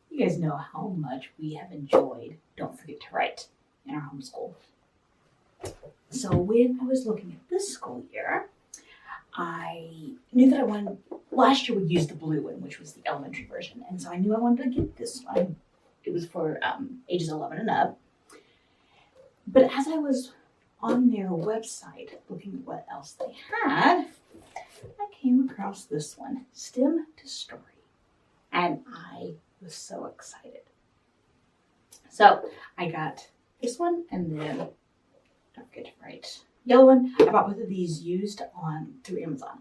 You guys know how much we have enjoyed Don't Forget to Write in our homeschool. So when I was looking at this school year, I knew that I wanted, last year we used the blue one, which was the elementary version. And so I knew I wanted to get this one. It was for ages 11 and up. But as I was on their website looking at what else they had, I came across this one, STEM to Story. And I was so excited. So I got this one, and then Don't Forget to Write yellow one. I bought both of these used through Amazon.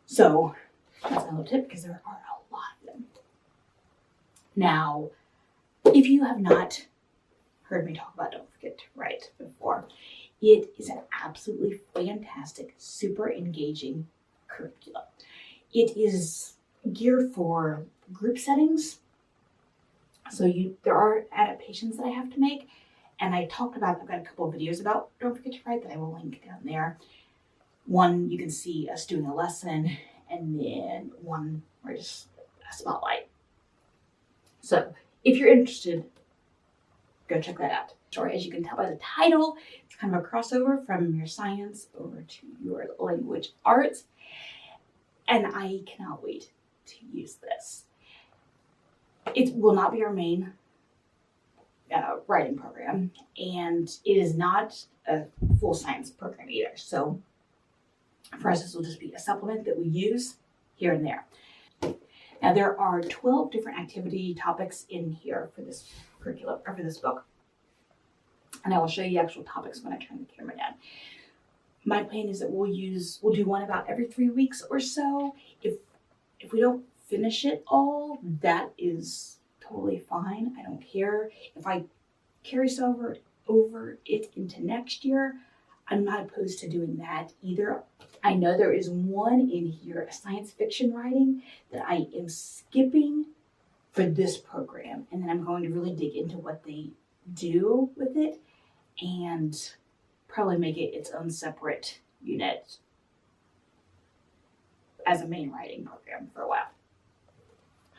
So that's my little tip, because there are a lot of them. Now, if you have not heard me talk about Don't Forget to Write before, it is an absolutely fantastic, super engaging curriculum. It is geared for group settings. So there are adaptations that I have to make. And I talked about, I've got a couple of videos about Don't Forget to Write that I will link down there. One, you can see us doing a lesson, and then one where just a spotlight. So if you're interested, go check that out. Story, as you can tell by the title, it's kind of a crossover from your science over to your language arts. And I cannot wait to use this. It will not be our main writing program, and it is not a full science program either. So for us, this will just be a supplement that we use here and there. Now there are 12 different activity topics in here for this curriculum, or for this book. And I will show you actual topics when I turn the camera down. My plan is that we'll do one about every 3 weeks or so. If we don't finish it all, that is totally fine. I don't care. If I carry over it into next year, I'm not opposed to doing that either. I know there is one in here, a science fiction writing, that I am skipping for this program. And then I'm going to really dig into what they do with it and probably make it its own separate unit as a main writing program for a while.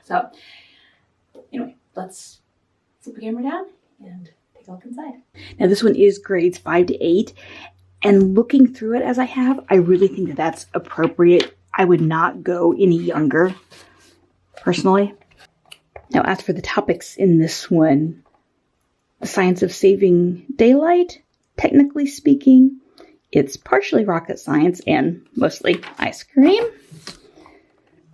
So anyway, let's flip the camera down and take a look inside. Now this one is grades 5 to 8, and looking through it as I have, I really think that that's appropriate. I would not go any younger, personally. Now as for the topics in this one, the science of saving daylight, technically speaking, it's partially rocket science and mostly ice cream.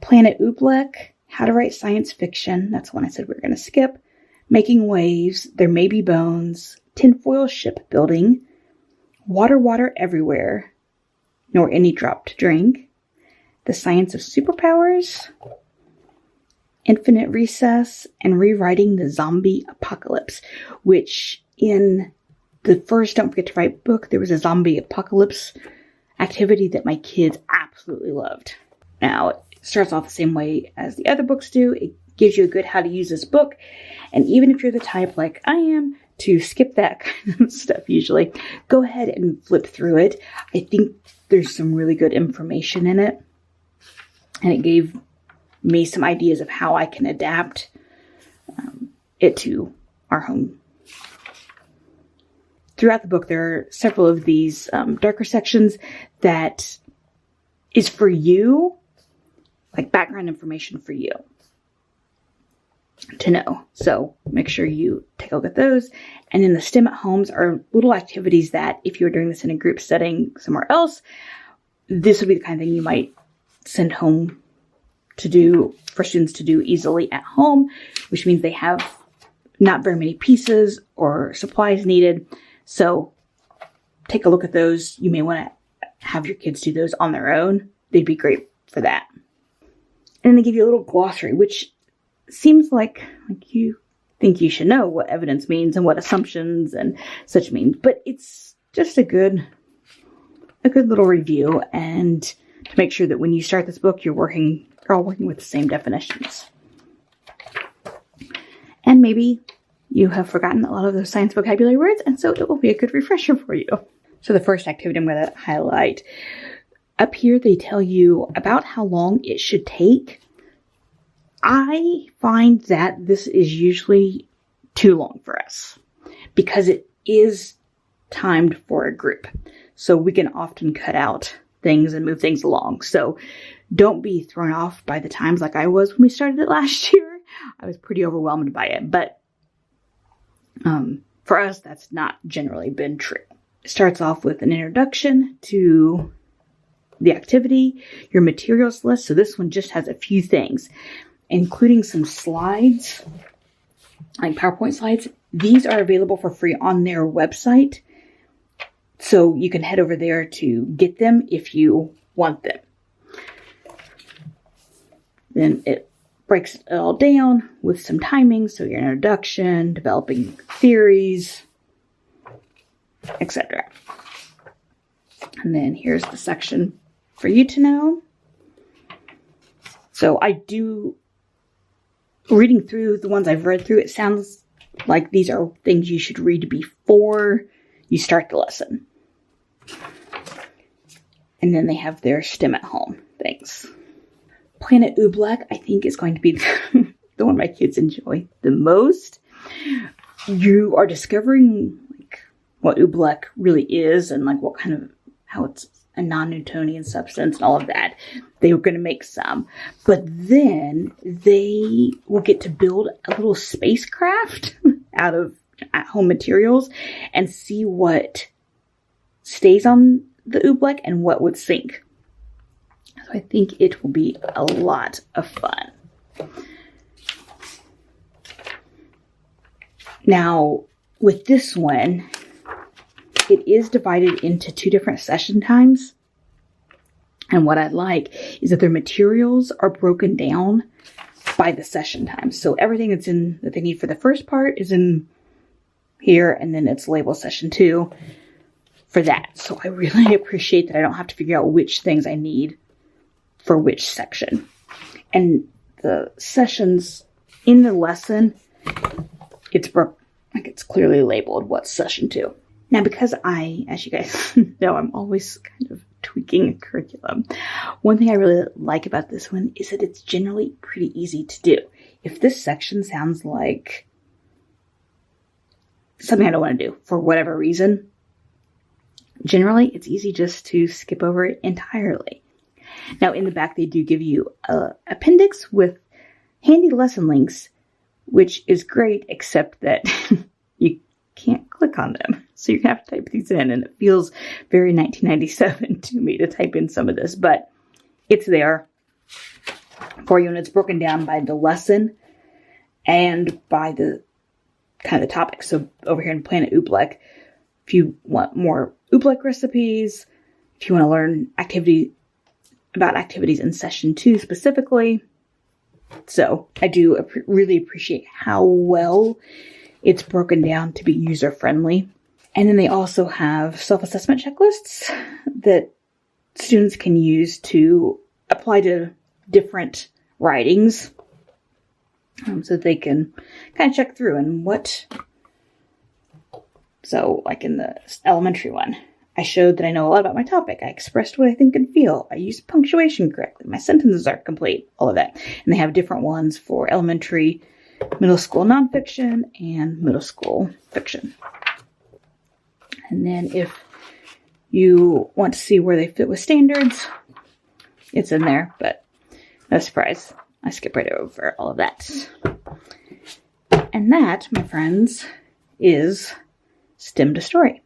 Planet Oobleck, how to write science fiction, that's one I said we were going to skip. Making waves, there may be bones, tinfoil shipbuilding, water everywhere, nor any drop to drink. The science of superpowers, infinite recess, and rewriting the zombie apocalypse, which in the first Don't Forget to Write book, there was a zombie apocalypse activity that my kids absolutely loved. Now, it starts off the same way as the other books do. It gives you a good how to use this book. And even if you're the type like I am to skip that kind of stuff usually, go ahead and flip through it. I think there's some really good information in it. And it gave me some ideas of how I can adapt it to our home. Throughout the book, there are several of these darker sections that is for you, like background information for you to know. So make sure you take a look at those. And then the STEM at homes are little activities that if you're doing this in a group setting somewhere else, this would be the kind of thing you might send home to do, for students to do easily at home, which means they have not very many pieces or supplies needed. So take a look at those. You may want to have your kids do those on their own. They'd be great for that. And then they give you a little glossary, which seems like you think you should know what evidence means and what assumptions and such means. But it's just a good little review, and to make sure that when you start this book, you're all working with the same definitions. And maybe you have forgotten a lot of those science vocabulary words, and so it will be a good refresher for you. So the first activity I'm going to highlight. Up here, they tell you about how long it should take. I find that this is usually too long for us because it is timed for a group. So we can often cut out things and move things along. So don't be thrown off by the times like I was when we started it last year. I was pretty overwhelmed by it, but for us, that's not generally been true. It starts off with an introduction to the activity, your materials list. So this one just has a few things, including some slides, like PowerPoint slides. These are available for free on their website. So you can head over there to get them if you want them. Then it breaks it all down with some timing. So your introduction, developing theories, etc. And then here's the section for you to know. So reading through the ones I've read through, it sounds like these are things you should read before you start the lesson. And then they have their STEM at home things. Planet Oobleck, I think, is going to be the one my kids enjoy the most. You are discovering like what Oobleck really is and like what kind of, how it's a non-Newtonian substance and all of that. They were going to make some. But then they will get to build a little spacecraft out of at-home materials and see what stays on the Oobleck and what would sink. So I think it will be a lot of fun. Now, with this one, it is divided into 2 different session times. And what I like is that their materials are broken down by the session time. So everything that they need for the first part is in here, and then it's labeled session 2 for that. So I really appreciate that I don't have to figure out which things I need for which section. And the sessions in the lesson, it's clearly labeled what's session 2. Now, because as you guys know, I'm always kind of tweaking a curriculum. One thing I really like about this one is that it's generally pretty easy to do. If this section sounds like something I don't want to do for whatever reason, generally it's easy just to skip over it entirely. Now, in the back, they do give you an appendix with handy lesson links, which is great, except that you can't click on them. So you're going to have to type these in, and it feels very 1997 to me to type in some of this, but it's there for you, and it's broken down by the lesson and by the kind of the topic. So over here in Planet Oobleck, if you want more Oobleck recipes, if you want to learn about activities in session 2 specifically. So I do really appreciate how well it's broken down to be user-friendly. And then they also have self-assessment checklists that students can use to apply to different writings, so that they can kind of check through and so like in the elementary one, I showed that I know a lot about my topic. I expressed what I think and feel. I used punctuation correctly. My sentences are complete. All of that. And they have different ones for elementary, middle school nonfiction, and middle school fiction. And then if you want to see where they fit with standards, it's in there, but no surprise. I skip right over all of that. And that, my friends, is STEM to Story.